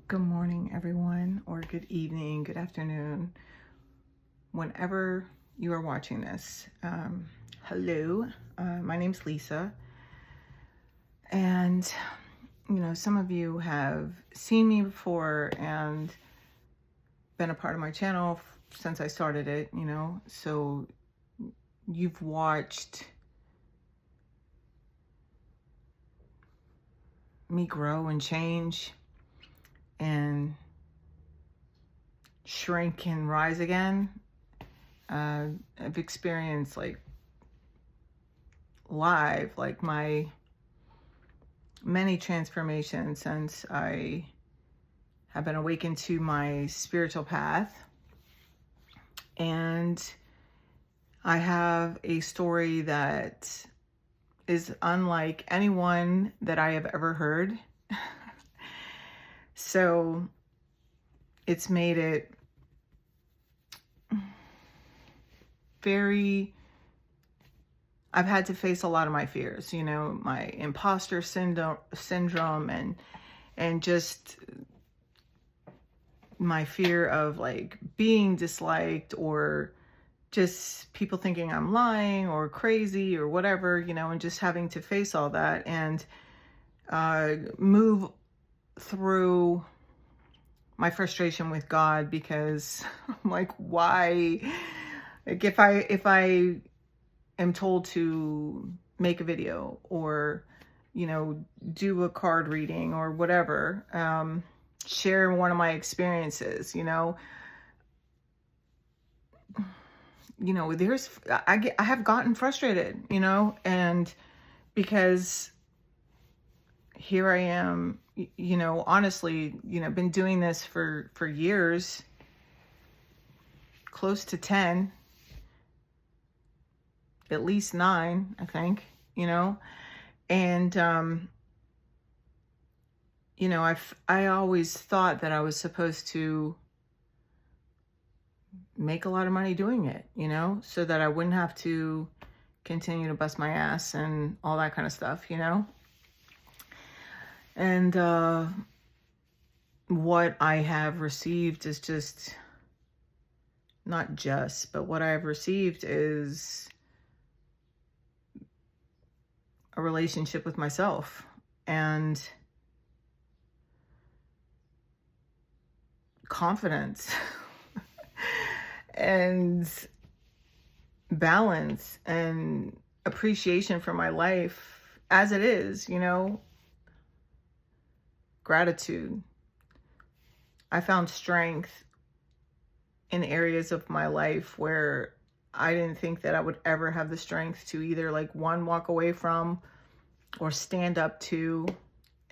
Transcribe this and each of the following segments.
Good morning, everyone, or good evening, good afternoon, whenever you are watching this. Hello, my name's Lisa, and some of you have seen me before and been a part of my channel since I started it, so you've watched me grow and change and shrink and rise again. I've experienced live my many transformations since I have been awakened to my spiritual path, and I have a story that is unlike anyone that I have ever heard. So it's made it I've had to face a lot of my fears, my imposter syndrome and just my fear of being disliked, or just people thinking I'm lying or crazy or whatever, and just having to face all that and move through my frustration with God, because I'm like, why? If I am told to make a video or do a card reading or whatever, share one of my experiences, I have gotten frustrated, and because here I am, honestly, been doing this for years, close to 10, at least 9, I think, and I always thought that I was supposed to make a lot of money doing it, so that I wouldn't have to continue to bust my ass and all that kind of stuff, and what I have received is just not just, but what I have received is a relationship with myself and confidence and balance and appreciation for my life as it is, gratitude. I found strength in areas of my life where I didn't think that I would ever have the strength to either one, walk away from or stand up to.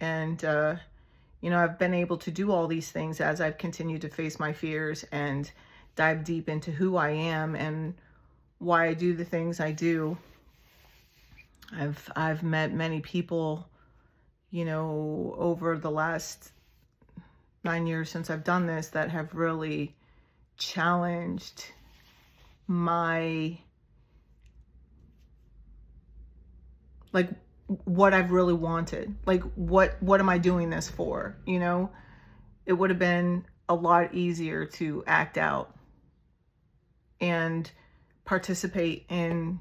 And, I've been able to do all these things as I've continued to face my fears and dive deep into who I am and why I do the things I do. I've met many people, over the last 9 years since I've done this, that have really challenged my, what I've really wanted. What am I doing this for? It would have been a lot easier to act out and participate in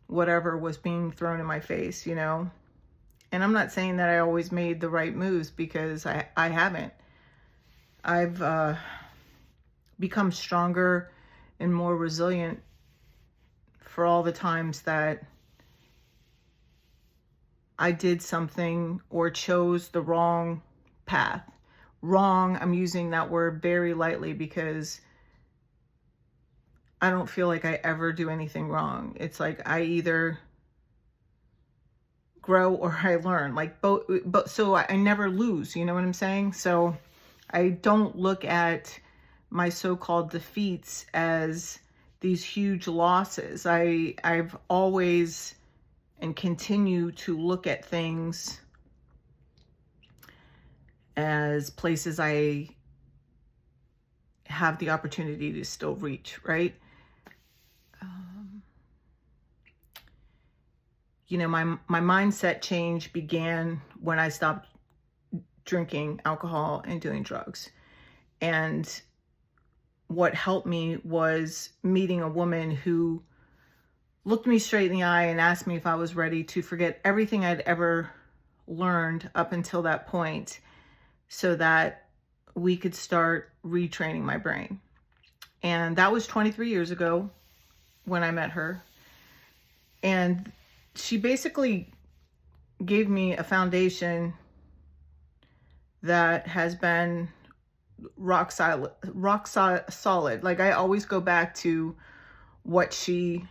whatever was being thrown in my face, And I'm not saying that I always made the right moves, because I haven't. I've become stronger and more resilient for all the times that I did something or chose the wrong path. Wrong, I'm using that word very lightly, because I don't feel like I ever do anything wrong. It's like I either grow or I learn, both, so I never lose, you know what I'm saying? So I don't look at my so-called defeats as these huge losses. I've always and continue to look at things as places I have the opportunity to still reach, right? My mindset change began when I stopped drinking alcohol and doing drugs. And what helped me was meeting a woman who looked me straight in the eye and asked me if I was ready to forget everything I'd ever learned up until that point, so that we could start retraining my brain. And that was 23 years ago when I met her. And she basically gave me a foundation that has been rock solid. Like, I always go back to what she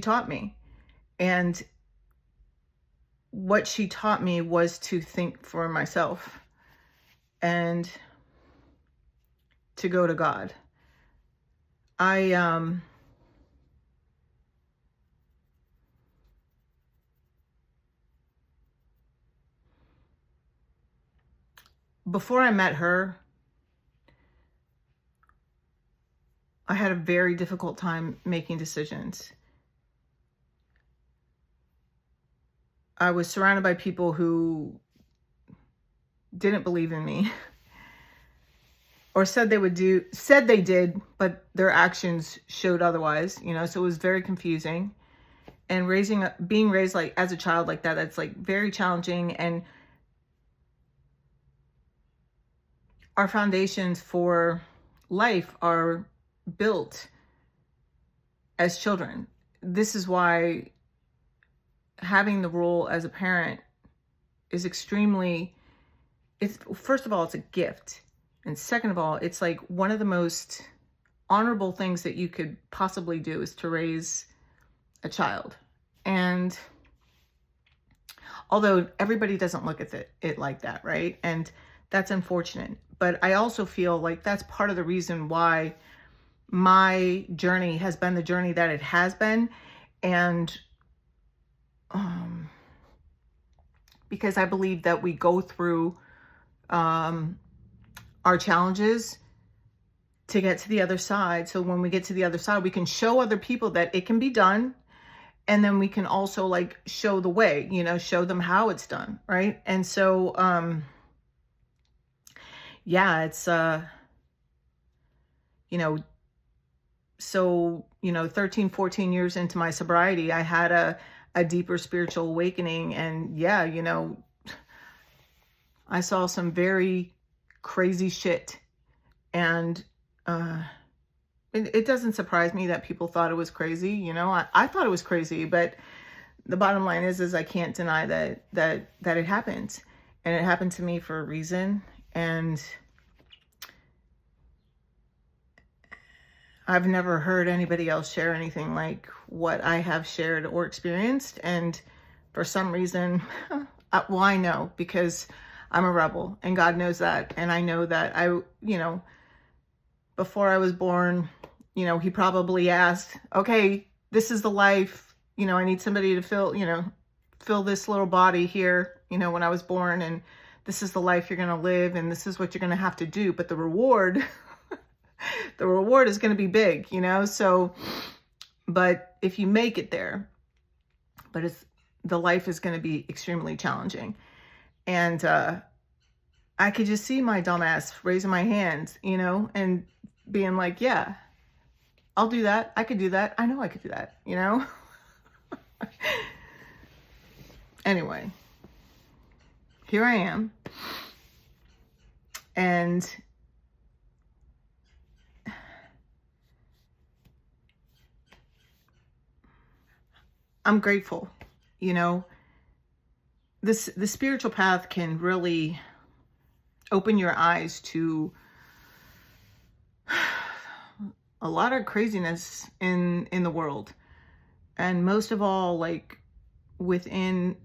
taught me. And what she taught me was to think for myself and to go to God. Before I met her, I had a very difficult time making decisions. I was surrounded by people who didn't believe in me, or said they did, but their actions showed otherwise, so it was very confusing. And being raised like as a child like that, that's like very challenging. And our foundations for life are built as children. This is why having the role as a parent is first of all, it's a gift. And second of all, it's like one of the most honorable things that you could possibly do is to raise a child. And although everybody doesn't look at it like that, right? And that's unfortunate. But I also feel like that's part of the reason why my journey has been the journey that it has been. And because I believe that we go through our challenges to get to the other side. So when we get to the other side, we can show other people that it can be done. And then we can also like show the way, show them how it's done. Right. And so, yeah, it's, so, 13, 14 years into my sobriety, I had a deeper spiritual awakening. And yeah, I saw some very crazy shit. And it doesn't surprise me that people thought it was crazy. I thought it was crazy, but the bottom line is I can't deny that it happened. And it happened to me for a reason. And I've never heard anybody else share anything like what I have shared or experienced. And for some reason, I know, because I'm a rebel, and God knows that. And I know that before I was born, he probably asked, okay, this is the life, I need somebody to fill this little body here, when I was born, and this is the life you're going to live, and this is what you're going to have to do. But the reward, the reward is going to be big, so, but if you make it there, but the life is going to be extremely challenging. And, I could just see my dumbass raising my hands, and being like, yeah, I'll do that. I could do that. I know I could do that, Anyway, here I am. And I'm grateful, the spiritual path can really open your eyes to a lot of craziness in the world. And most of all, like within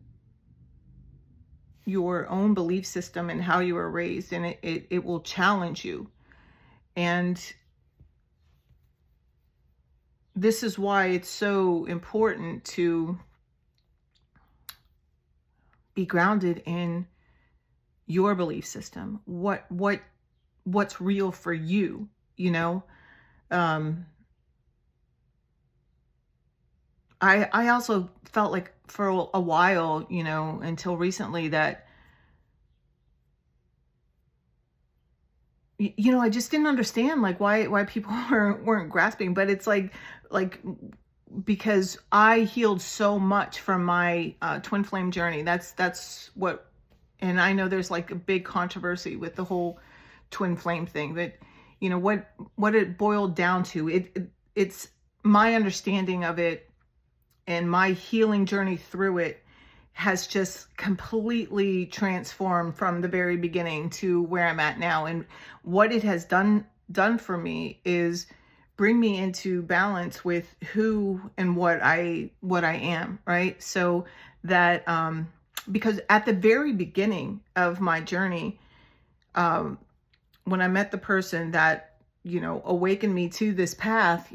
your own belief system and how you were raised, and it will challenge you. And this is why it's so important to be grounded in your belief system. What's real for you, I also felt like for a while, until recently, that I just didn't understand like why people weren't grasping, but it's like because I healed so much from my twin flame journey. That's what, and I know there's like a big controversy with the whole twin flame thing, that what it boiled down to, it's my understanding of it and my healing journey through it has just completely transformed from the very beginning to where I'm at now. And what it has done for me is bring me into balance with who and what I am, right? So that because at the very beginning of my journey, when I met the person that awakened me to this path,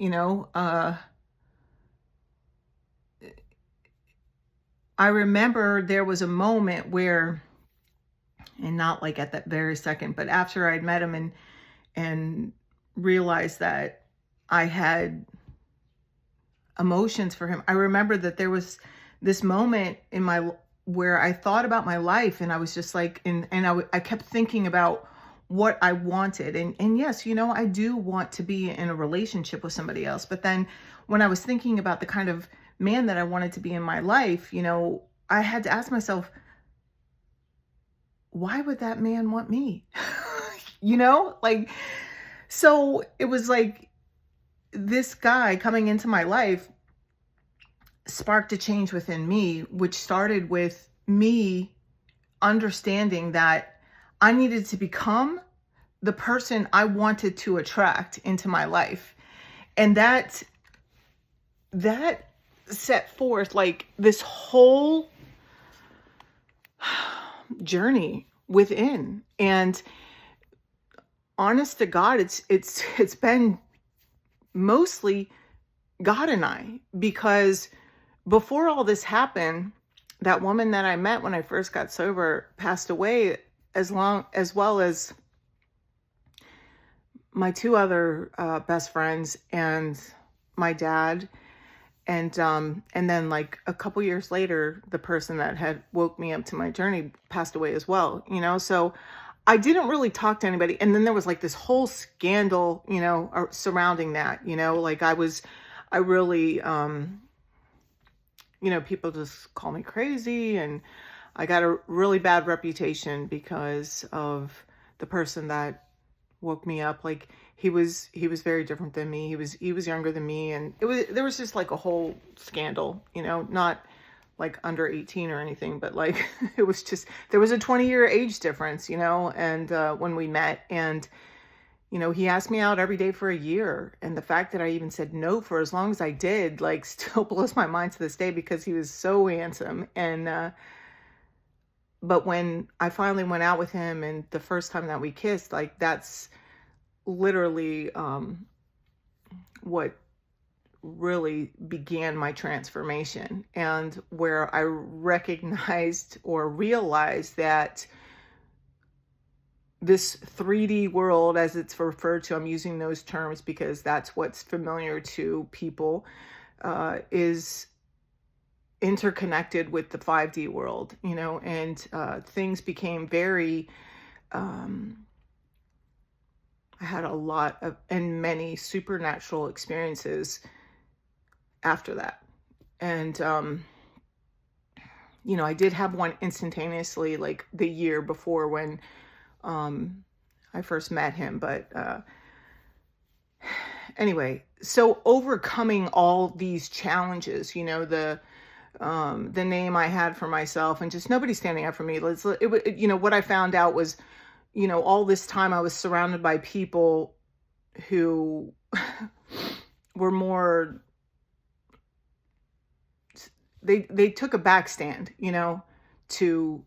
I remember there was a moment where, and not like at that very second, but after I'd met him and realized that I had emotions for him, I remember that there was this moment in my where I thought about my life, and I was just like, and I kept thinking about what I wanted, and yes, I do want to be in a relationship with somebody else, but then when I was thinking about the kind of man that I wanted to be in my life, I had to ask myself, why would that man want me? Like, so it was like this guy coming into my life sparked a change within me, which started with me understanding that I needed to become the person I wanted to attract into my life. And that set forth like this whole journey within. And honest to God, it's been mostly God and I, because before all this happened, that woman that I met when I first got sober passed away, as well as my two other best friends and my dad. And then like a couple years later, the person that had woke me up to my journey passed away as well, so I didn't really talk to anybody. And then there was like this whole scandal, surrounding that, like I really, people just call me crazy, and I got a really bad reputation because of the person that woke me up. Like he was very different than me. He was younger than me, and there was just like a whole scandal, not like under 18 or anything, but like it was just, there was a 20-year age difference, and when we met, and he asked me out every day for a year, and the fact that I even said no for as long as I did, like, still blows my mind to this day, because he was so handsome. And but when I finally went out with him, and the first time that we kissed, like, that's literally what really began my transformation, and where I recognized or realized that this 3D world, as it's referred to, I'm using those terms because that's what's familiar to people, is interconnected with the 5D world, and things became very, I had a lot of, and many supernatural experiences after that. And, I did have one instantaneously, like the year before when I first met him, but anyway, so overcoming all these challenges, the name I had for myself, and just nobody standing up for me. What I found out was, all this time I was surrounded by people who were more, they took a back stand, to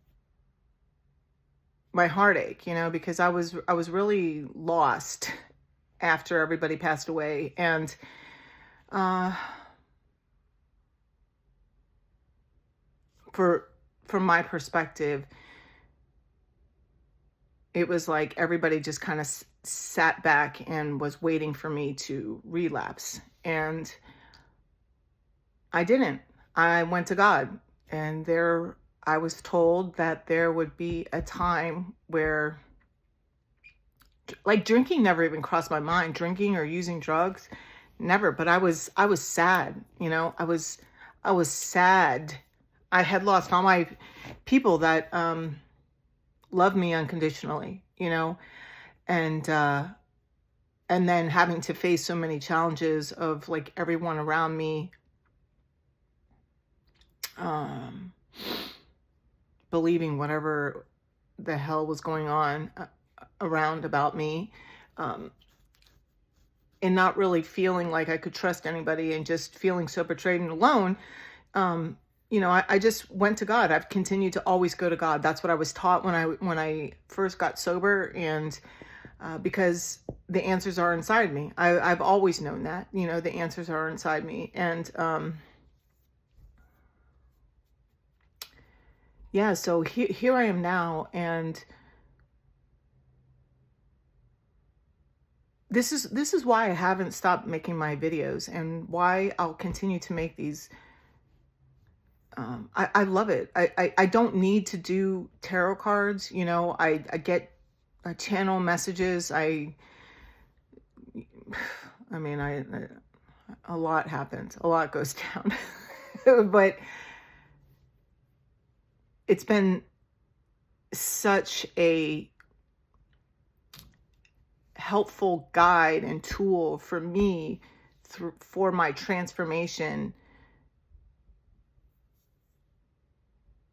my heartache, because I was really lost after everybody passed away. And from my perspective, it was like everybody just kind of sat back and was waiting for me to relapse. And I didn't. I went to God, and I was told that there would be a time where like drinking never even crossed my mind, drinking or using drugs, never. But I was sad, you know, I was sad. I had lost all my people that loved me unconditionally, you know, and and then having to face so many challenges of like everyone around me um believing whatever the hell was going on around about me, um, and not really feeling like I could trust anybody and just feeling so betrayed and alone. Um, you know, I just went to God. I've continued to always go to God. That's what I was taught when I first got sober, and because the answers are inside me. I've always known that. You know, the answers are inside me, and yeah. So here I am now, and this is why I haven't stopped making my videos, and why I'll continue to make these. I love it. I don't need to do tarot cards. You know, I get channel messages. I mean, a lot happens. A lot goes down. But it's been such a helpful guide and tool for me for my transformation,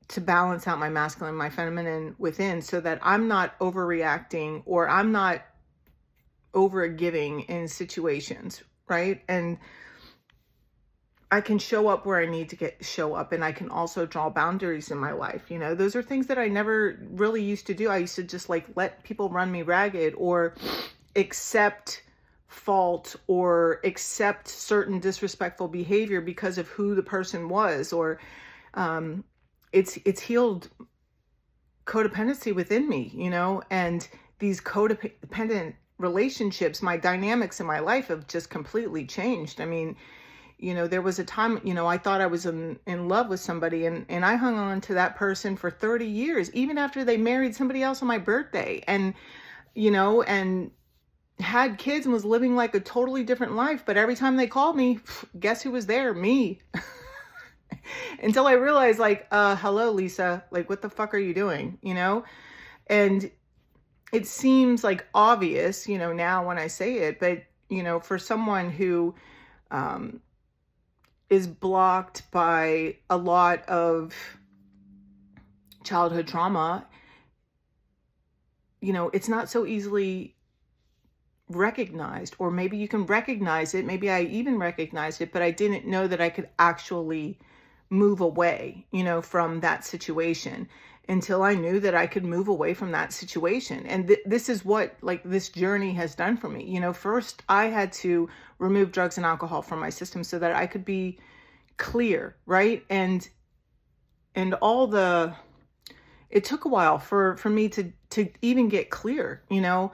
to balance out my masculine, my feminine within, so that I'm not overreacting or I'm not overgiving in situations, right? And I can show up where I need to show up, and I can also draw boundaries in my life. You know, those are things that I never really used to do. I used to just like let people run me ragged, or accept fault, or accept certain disrespectful behavior because of who the person was, or it's healed codependency within me, you know, and these codependent relationships, my dynamics in my life have just completely changed. I mean, you know, there was a time, you know, I thought I was in love with somebody, and I hung on to that person for 30 years, even after they married somebody else on my birthday, and, you know, and had kids and was living like a totally different life. But every time they called me, guess who was there? Me. Until I realized, like, hello, Lisa, like, what the fuck are you doing? You know? And it seems like obvious, you know, now when I say it, but, you know, for someone who is blocked by a lot of childhood trauma, you know, it's not so easily recognized. Or maybe you can recognize it. Maybe I even recognized it, but I didn't know that I could actually move away, you know, from that situation, until I knew that I could move away from that situation. And this is what, like, this journey has done for me. You know, first I had to remove drugs and alcohol from my system so that I could be clear, right? And all the, it took a while for me to even get clear, you know.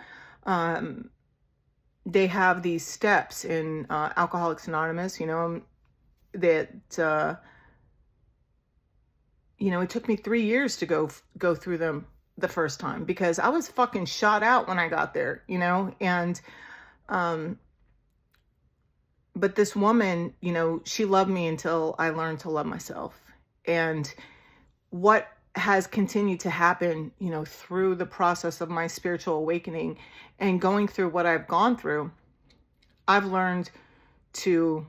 They have these steps in Alcoholics Anonymous, you know, that you know, it took me 3 years to go through them the first time, because I was fucking shot out when I got there, you know. And but this woman, you know, she loved me until I learned to love myself. And what has continued to happen, you know, through the process of my spiritual awakening and going through what I've gone through, I've learned to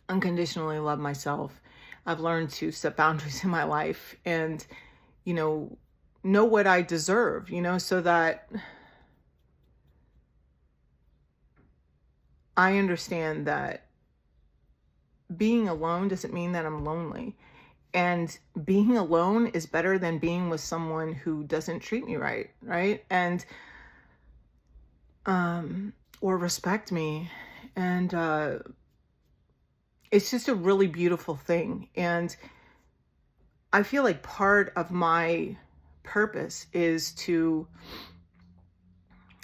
unconditionally love myself. I've learned to set boundaries in my life, and, you know what I deserve, you know, so that I understand that being alone doesn't mean that I'm lonely. And being alone is better than being with someone who doesn't treat me right, right? And or respect me. And it's just a really beautiful thing. And I feel like part of my purpose is to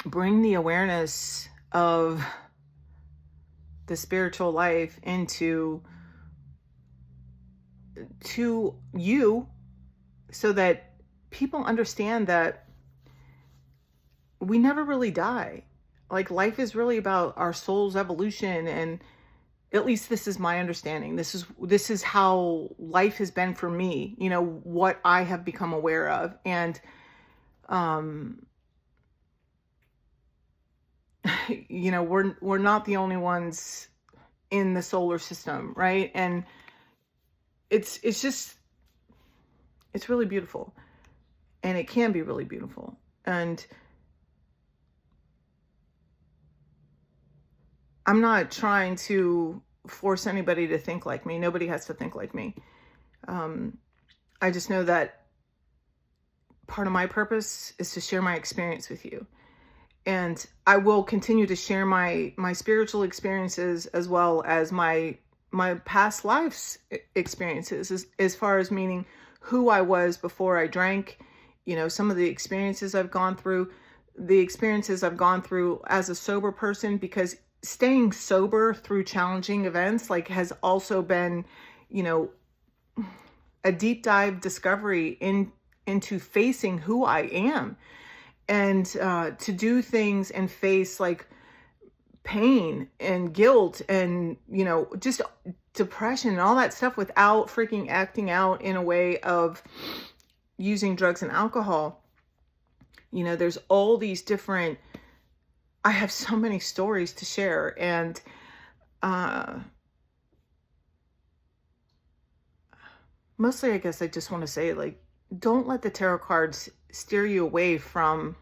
bring the awareness of the spiritual life into to you, so that people understand that we never really die. Like, life is really about our soul's evolution, and at least this is my understanding. This is how life has been for me, what I have become aware of. And um we're not the only ones in the solar system, right? And it's just, it's really beautiful, and it can be really beautiful. And I'm not trying to force anybody to think like me. Nobody has to think like me. um I just know that part of my purpose is to share my experience with you, and I will continue to share my spiritual experiences, as well as my past lives experiences, as far as meaning who I was before I drank, some of the experiences I've gone through, as a sober person, because staying sober through challenging events, like, has also been, you know, a deep dive discovery into facing who I am, and to do things and face, like, pain and guilt and, just depression and all that stuff, without freaking acting out in a way of using drugs and alcohol. There's all these different, I have so many stories to share. And mostly, I guess I just want to say, like, don't let the tarot cards steer you away from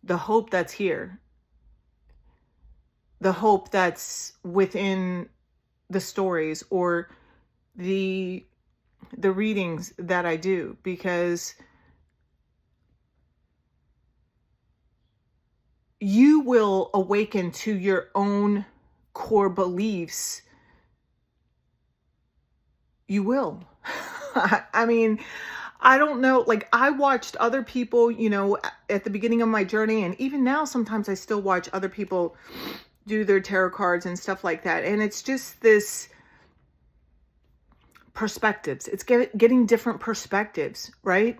the hope that's here, the hope that's within the stories, or the readings that I do, because you will awaken to your own core beliefs. You will. I mean, I don't know. Like, I watched other people, at the beginning of my journey, and even now, sometimes I still watch other people do their tarot cards and stuff like that. And it's just this perspectives. It's getting different perspectives, right?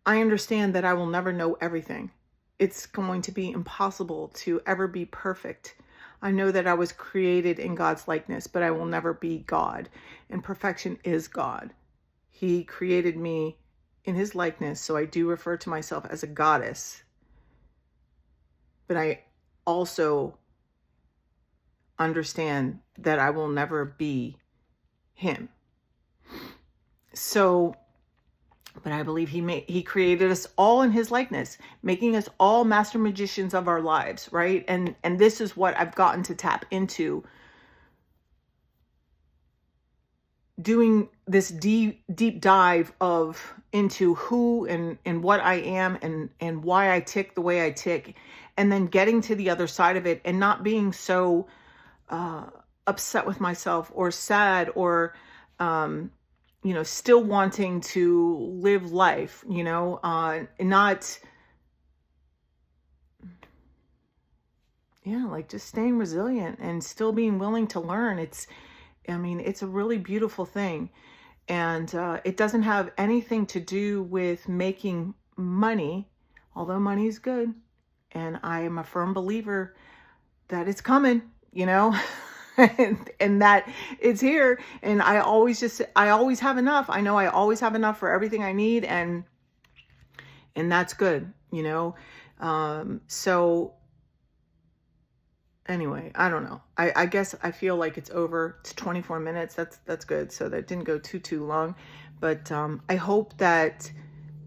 I understand that I will never know everything. It's going to be impossible to ever be perfect. I know that I was created in God's likeness, but I will never be God. And perfection is God. He created me in his likeness, so I do refer to myself as a goddess. But I also understand that I will never be him. So, but I believe he created us all in his likeness, making us all master magicians of our lives, right? And this is what I've gotten to tap into, doing this deep dive into who and what I am, and why I tick the way I tick, and then getting to the other side of it, and not being so upset with myself, or sad, or still wanting to live life, not, like, just staying resilient and still being willing to learn. It's a really beautiful thing. And it doesn't have anything to do with making money, although money is good. And I am a firm believer that it's coming, and that it's here. And I always have enough. I know I always have enough for everything I need. And that's good, so anyway, I don't know. I guess I feel like it's over. It's 24 minutes. That's good. So that didn't go too long. But I hope that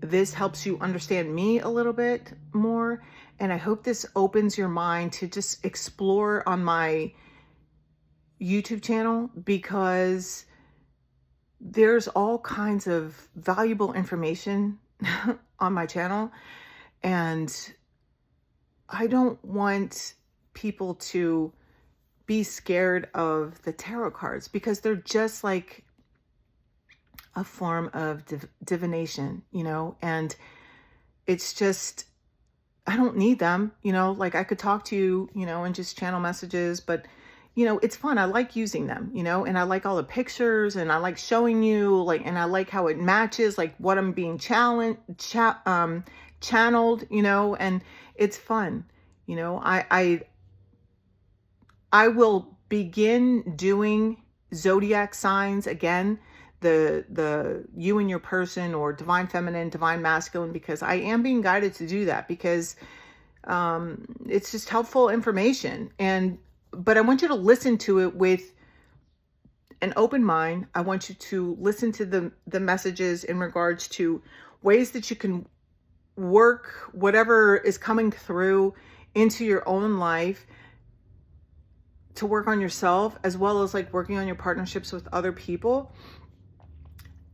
this helps you understand me a little bit more. And I hope this opens your mind to just explore on my YouTube channel, because there's all kinds of valuable information on my channel. And I don't want people to be scared of the tarot cards, because they're just like a form of divination, and it's just, I don't need them, like, I could talk to you, and just channel messages, but you know, it's fun. I like using them, you know, and I like all the pictures, and I like showing you, like, and I like how it matches like what I'm being channeled, you know, and it's fun. You know, I will begin doing zodiac signs again, the you and your person, or divine feminine, divine masculine, because I am being guided to do that, because it's just helpful information. But I want you to listen to it with an open mind. I want you to listen to the messages in regards to ways that you can work whatever is coming through into your own life, to work on yourself, as well as like working on your partnerships with other people.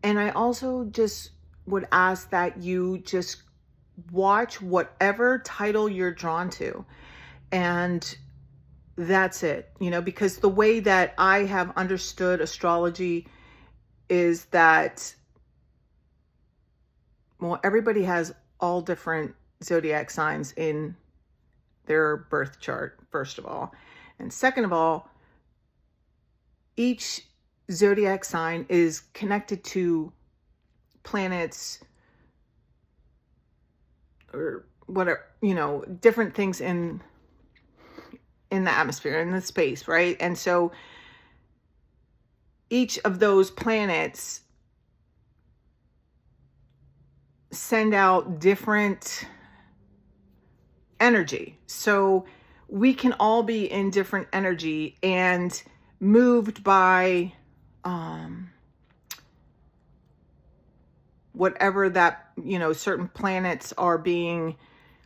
And I also just would ask that you just watch whatever title you're drawn to, and that's it, you know, because the way that I have understood astrology is that, well, everybody has all different zodiac signs in their birth chart, first of all. And second of all, each zodiac sign is connected to planets, or whatever, you know, different things in the atmosphere, in the space, right? And so each of those planets send out different energy. So we can all be in different energy and moved by whatever that, you know, certain planets are being,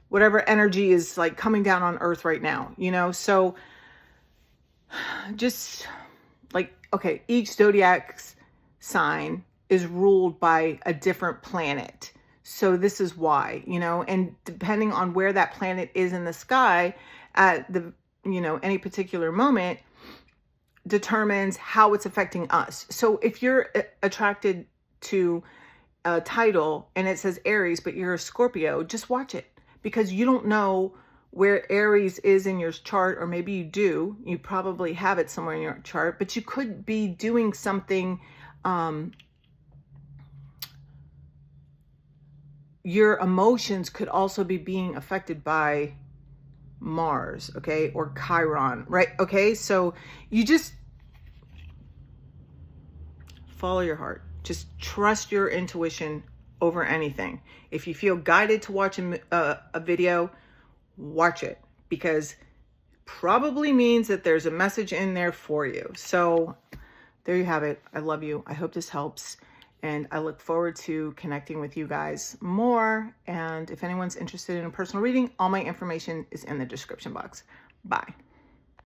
whatever energy is like coming down on Earth right now, you know? So just like, okay, each zodiac sign is ruled by a different planet. So this is why, you know, and depending on where that planet is in the sky at the, you know, any particular moment, determines how it's affecting us. So if you're attracted to a title and it says Aries, but you're a Scorpio, just watch it, because you don't know where Aries is in your chart, or maybe you do. You probably have it somewhere in your chart, but you could be doing something. Your emotions could also be being affected by Mars, okay, or Chiron, right? Okay, so you just follow your heart. Just trust your intuition over anything. If you feel guided to watch a video, watch it, because probably means that there's a message in there for you. So there you have it. I love you. I hope this helps. And I look forward to connecting with you guys more. And if anyone's interested in a personal reading, all my information is in the description box. Bye.